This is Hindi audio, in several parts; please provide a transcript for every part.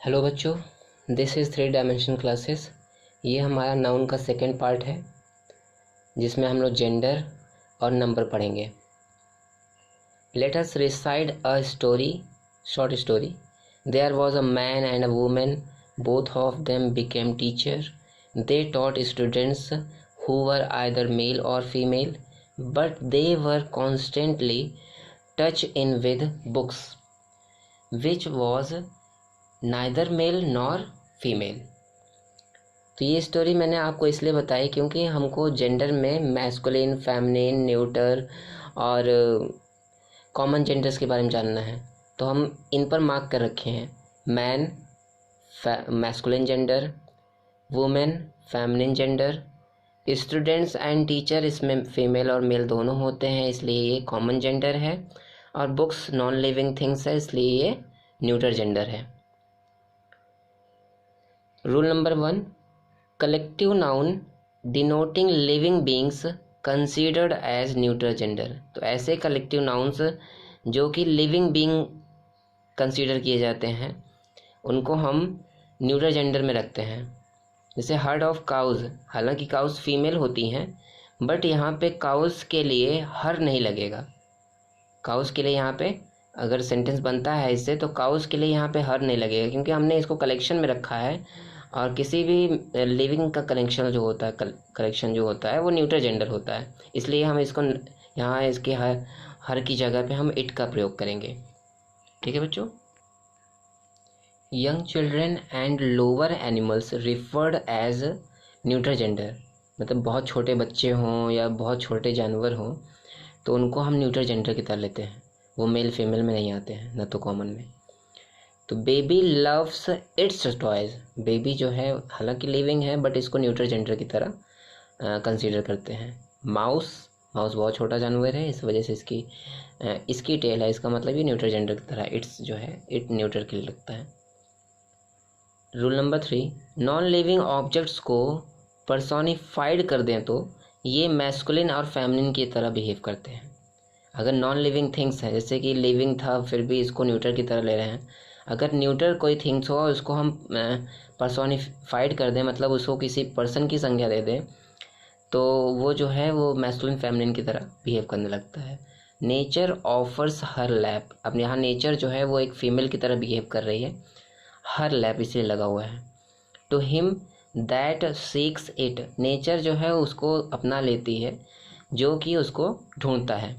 हेलो बच्चों, दिस इज़ 3 डायमेंशन क्लासेस। ये हमारा नाउन का सेकंड पार्ट है जिसमें हम लोग जेंडर और नंबर पढ़ेंगे। Let us recite a story, short story. There was a man and a women, both of them became teacher. They taught students who were either male or female, but they were constantly touch in with books which was neither male nor female. तो ये स्टोरी मैंने आपको इसलिए बताई क्योंकि हमको जेंडर में मैस्कुलिन, फेमिनिन, न्यूटर और कॉमन जेंडर्स के बारे में जानना है। तो हम इन पर मार्क कर रखे हैं। Man masculine gender, women feminine gender, students and teacher इसमें फीमेल और मेल दोनों होते हैं इसलिए ये कॉमन जेंडर है, और बुक्स नॉन लिविंग थिंग्स है इसलिए ये न्यूटर जेंडर है। Rule number 1, collective noun denoting living beings considered as neutral gender. तो ऐसे कलेक्टिव नाउन्स जो कि लिविंग बींग कंसीडर किए जाते हैं उनको हम न्यूट्रल जेंडर में रखते हैं। जैसे हर्ड ऑफ काउज, हालांकि काउज फीमेल होती हैं बट यहाँ पे काउज के लिए हर नहीं लगेगा। काउज के लिए यहाँ पे अगर सेंटेंस बनता है इससे तो काउज के लिए यहाँ पे हर नहीं लगेगा क्योंकि हमने इसको कलेक्शन में रखा है, और किसी भी लिविंग का कलेक्शन जो होता है वो न्यूट्रल जेंडर होता है, इसलिए हम इसको यहाँ इसके हर की जगह पे हम इट का प्रयोग करेंगे। ठीक है बच्चों। Young children and lower animals referred as neutral gender, मतलब बहुत छोटे बच्चे हों या बहुत छोटे जानवर हों तो उनको हम न्यूट्रल जेंडर की तरह लेते हैं, वो मेल फीमेल में नहीं आते हैं, न तो कॉमन में। तो baby loves it's toys, baby जो है हालांकि लिविंग है बट इसको न्यूट्रल जेंडर की तरह कंसीडर करते हैं। माउस बहुत छोटा जानवर है इस वजह से इसकी टेल है, इसका मतलब ये न्यूट्रल जेंडर की तरह, इट्स जो है इट न्यूट्रल के लिए लगता है। Rule number 3, non living objects को पर्सोनिफाइड कर दें तो ये मैस्कुलिन और फेमिनिन की तरह बिहेव करते हैं। अगर नॉन लिविंग थिंग्स है, जैसे कि लिविंग था फिर भी इसको न्यूट्रल की तरह ले रहे हैं, अगर न्यूट्रल कोई थिंग्स हो उसको हम पर्सोनिफाइड कर दें, मतलब उसको किसी पर्सन की संज्ञा दे दें, तो वो जो है वो मैस्कुलिन फेमिनिन की तरह बिहेव करने लगता है। नेचर ऑफर्स हर लैप, अब यहाँ नेचर जो है वो एक फीमेल की तरह बिहेव कर रही है, हर लैप इसलिए लगा हुआ है। To him that seeks it, nature जो है उसको अपना लेती है जो कि उसको ढूंढता है।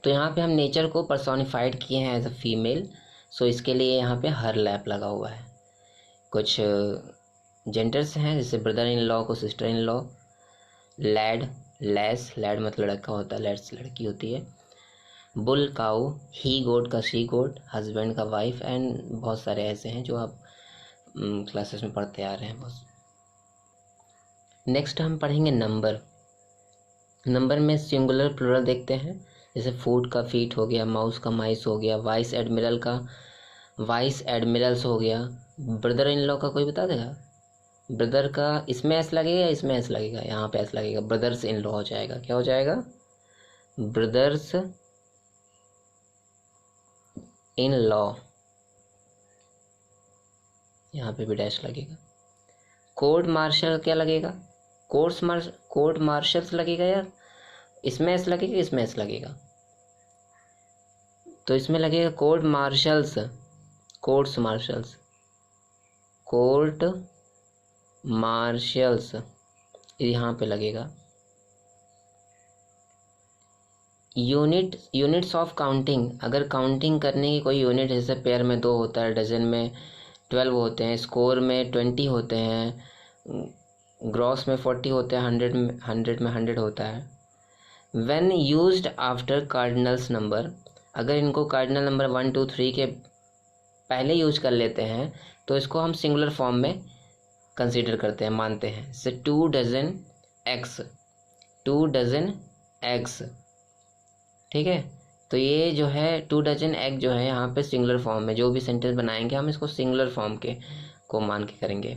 तो यहाँ पे हम नेचर को पर्सोनिफाइड किए हैं एज अ फीमेल, सो इसके लिए यहाँ पे हर लैप लगा हुआ है। कुछ जेंडर्स हैं जैसे ब्रदर इन लॉ को sister in law, lad lass, lad मतलब लड़का होता है, लैड्स लड़की होती है, बुल काऊ, ही गोट का शी गोट, हस्बैंड का वाइफ, एंड बहुत सारे ऐसे हैं जो आप क्लासेस में पढ़ते आ रहे हैं बस। नेक्स्ट हम पढ़ेंगे नंबर। नंबर में सिंगुलर प्लूरल देखते हैं, जैसे फूड का फीट हो गया, माउस का माइस हो गया, वाइस एडमिरल का वाइस एडमिरल्स हो गया। ब्रदर इन लॉ का कोई बता देगा? ब्रदर का इसमें एस लगेगा, इसमें एस लगेगा, यहाँ पे एस लगेगा, ब्रदर्स इन लॉ हो जाएगा। क्या हो जाएगा? ब्रदर्स इन लॉ, यहाँ पे भी डैश लगेगा। कोर्ट मार्शल क्या लगेगा? कोर्ट मार्शल्स लगेगा यार, इसमें एस लगेगा, इसमें एस लगेगा, तो इसमें लगेगा court marshals, courts marshals, court marshals यहाँ पे लगेगा। यूनिट्स ऑफ काउंटिंग, अगर काउंटिंग करने की कोई यूनिट, जैसे पेयर में 2 होता है, डजन में 12 होते हैं, स्कोर में 20 होते हैं, ग्रॉस में 40 होते हैं, 100 में 100 होता है। When used after cardinals number, अगर इनको कार्डिनल नंबर 1 2 3 के पहले यूज कर लेते हैं तो इसको हम सिंगुलर फॉर्म में कंसीडर करते हैं, मानते हैं। जैसे 2 डजन एग्स, 2 डजन एग्स, ठीक है। तो ये जो है 2 डजन एग जो है यहाँ पे सिंगुलर फॉर्म में, जो भी सेंटेंस बनाएंगे हम इसको सिंगुलर फॉर्म के को मान के करेंगे।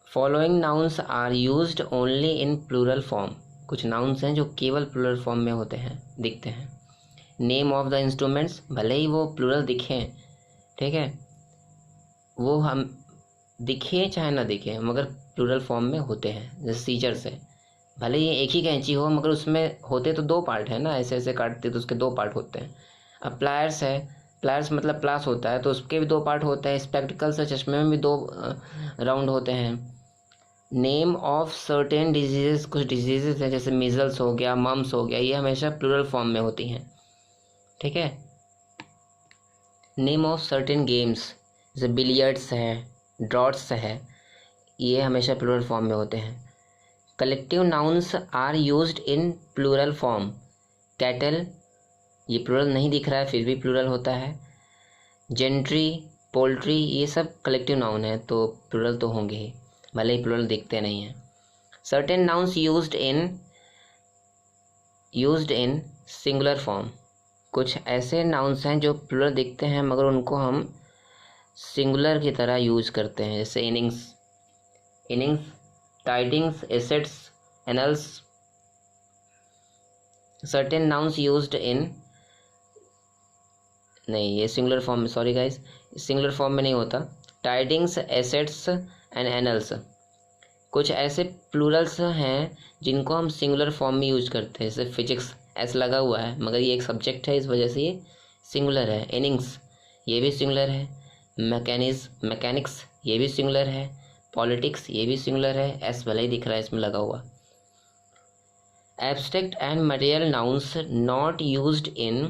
Following nouns are used only in plural form, कुछ नाउन्स हैं जो केवल प्लूरल फॉर्म में होते हैं, दिखते हैं। नेम ऑफ द इंस्ट्रूमेंट्स, भले ही वो प्लूरल दिखें, ठीक है, वो हम दिखे चाहे ना दिखे मगर प्लूरल फॉर्म में होते हैं। जैसे सीजर्स है, भले ये एक ही कैंची हो मगर उसमें होते तो दो पार्ट है ना, ऐसे ऐसे काटते तो उसके दो पार्ट होते हैं। अब प्लायर्स है, प्लायर्स मतलब प्लास होता है तो उसके भी दो पार्ट होते हैं। स्पेक्टिकल्स है, चश्मे में भी दो राउंड होते हैं। नेम ऑफ सर्टेन डिजीजेस, कुछ डिजीजेस हैं जैसे मीजल्स हो गया, मम्स हो गया, ये हमेशा प्लूरल फॉर्म में होती हैं, ठीक है। नेम ऑफ सर्टेन गेम्स जैसे बिलियर्ड्स है, ड्रॉट्स है, ये हमेशा प्लूरल फॉर्म में होते हैं। Collective nouns are used in plural form. Cattle, ये प्लूरल नहीं दिख रहा है फिर भी प्लूरल होता है। जेंट्री, पोल्ट्री, ये सब कलेक्टिव नाउन है तो प्लूरल तो होंगे ही, भले ही प्लूरल दिखते नहीं हैं। Certain nouns used in singular form, कुछ ऐसे नाउन्स हैं जो प्लूरल दिखते हैं मगर उनको हम सिंगुलर की तरह यूज करते हैं। जैसे innings, tidings, assets, annuls. Certain nouns used in, नहीं ये सिंगुलर फॉर्म में, सॉरी गाइस, सिंगुलर फॉर्म में नहीं होता। टाइडिंग्स, एसेट्स एंड एनल्स, कुछ ऐसे प्लूरल्स हैं जिनको हम सिंगुलर फॉर्म में यूज करते हैं। जैसे फिजिक्स, एस लगा हुआ है मगर ये एक सब्जेक्ट है इस वजह से ये सिंगुलर है। इनिंग्स, ये भी सिंगुलर है। मैकेनिक्स, ये भी सिंगुलर है। पॉलिटिक्स, ये भी सिंगुलर है, एस भले ही दिख रहा है इसमें लगा हुआ। Abstract and material nouns not used in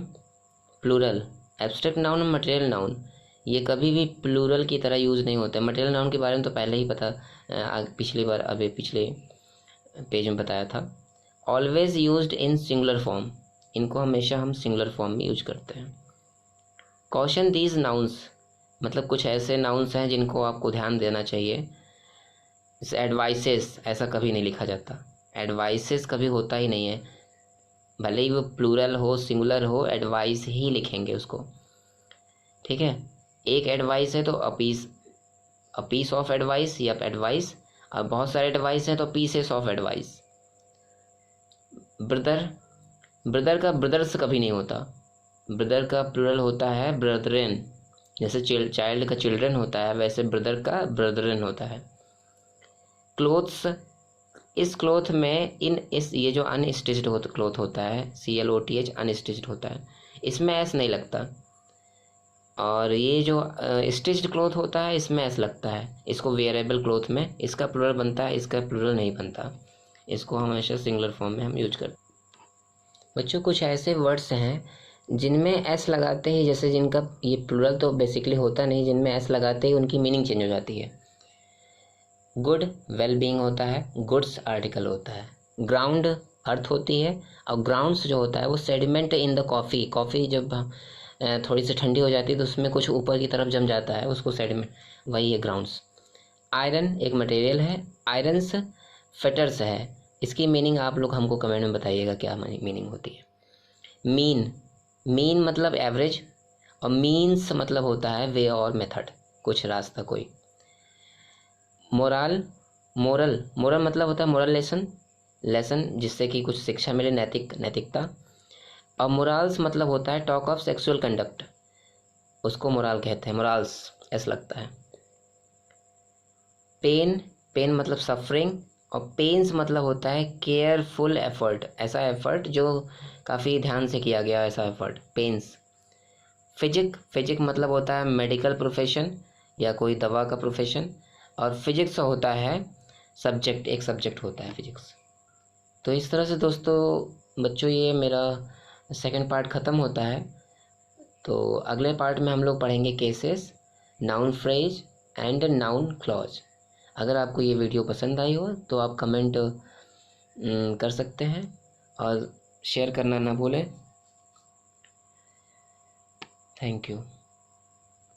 plural. Abstract noun और मटेरियल नाउन ये कभी भी प्लूरल की तरह यूज़ नहीं होते। मटेरियल नाउन के बारे में तो पहले ही पता, पिछली बार अभी पिछले पेज में बताया था। Always used in singular form, इनको हमेशा हम सिंगुलर फॉर्म में यूज करते हैं। कॉशन दीज नाउन्स, मतलब कुछ ऐसे नाउन्स हैं जिनको आपको ध्यान देना चाहिए। जैसे एडवाइसेस, ऐसा कभी नहीं लिखा जाता, एडवाइसेस कभी होता ही नहीं है, भले ही वो प्लूरल हो सिंगुलर हो, एडवाइस ही लिखेंगे उसको, ठीक है। एक एडवाइस है तो अ पीस ऑफ एडवाइस या एडवाइस, और बहुत सारे एडवाइस हैं तो पीसेस ऑफ एडवाइस। ब्रदर का ब्रदर्स कभी नहीं होता, ब्रदर का प्लूरल होता है ब्रदरेन। जैसे चाइल्ड का चिल्ड्रन होता है वैसे ब्रदर का ब्रदरेन होता है। क्लोथ्स, इस क्लोथ में ये जो अनस्टिच्ड क्लोथ होता है, CLOTH, अनस्टिच्ड होता है, इसमें एस नहीं लगता। और ये जो स्टिच्ड क्लोथ होता है इसमें एस लगता है। इसको वेयरेबल क्लोथ में इसका प्लूरल बनता है, इसका प्लूरल नहीं बनता, इसको हमेशा सिंगुलर फॉर्म में हम यूज करते हैं। बच्चों कुछ ऐसे वर्ड्स हैं जिनमें एस लगाते ही, जैसे जिनका ये प्लूरल तो बेसिकली होता नहीं, जिनमें एस लगाते ही उनकी मीनिंग चेंज हो जाती है। गुड वेल बीइंग होता है, गुड्स आर्टिकल होता है। ग्राउंड अर्थ होती है, और ग्राउंड्स जो होता है वो सेडिमेंट इन द कॉफ़ी जब थोड़ी सी ठंडी हो जाती है तो उसमें कुछ ऊपर की तरफ जम जाता है, उसको सेडिमेंट, वही है ग्राउंड्स। आयरन एक मटेरियल है, आयरन्स फेटर्स है। इसकी मीनिंग आप लोग हमको कमेंट में बताइएगा क्या मीनिंग होती है। मीन मतलब एवरेज, और मीन्स मतलब होता है वे और मेथड, कुछ रास्ता कोई। मोरल मतलब होता है मोरल लेसन जिससे कि कुछ शिक्षा मिले, नैतिकता। और मोराल्स मतलब होता है टॉक ऑफ सेक्सुअल कंडक्ट, उसको मोराल कहते हैं, मोराल्स ऐसा लगता है। पेन मतलब सफरिंग, और पेन्स मतलब होता है केयरफुल एफर्ट, ऐसा एफर्ट जो काफ़ी ध्यान से किया गया, ऐसा एफर्ट, पेन्स। फिजिक मतलब होता है मेडिकल प्रोफेशन या कोई दवा का प्रोफेशन, और फिजिक्स होता है सब्जेक्ट, एक सब्जेक्ट होता है फिजिक्स। तो इस तरह से दोस्तों बच्चों ये मेरा सेकंड पार्ट ख़त्म होता है। तो अगले पार्ट में हम लोग पढ़ेंगे cases, noun phrase and noun clause. अगर आपको ये वीडियो पसंद आई हो तो आप कमेंट कर सकते हैं और शेयर करना ना भूलें। Thank you.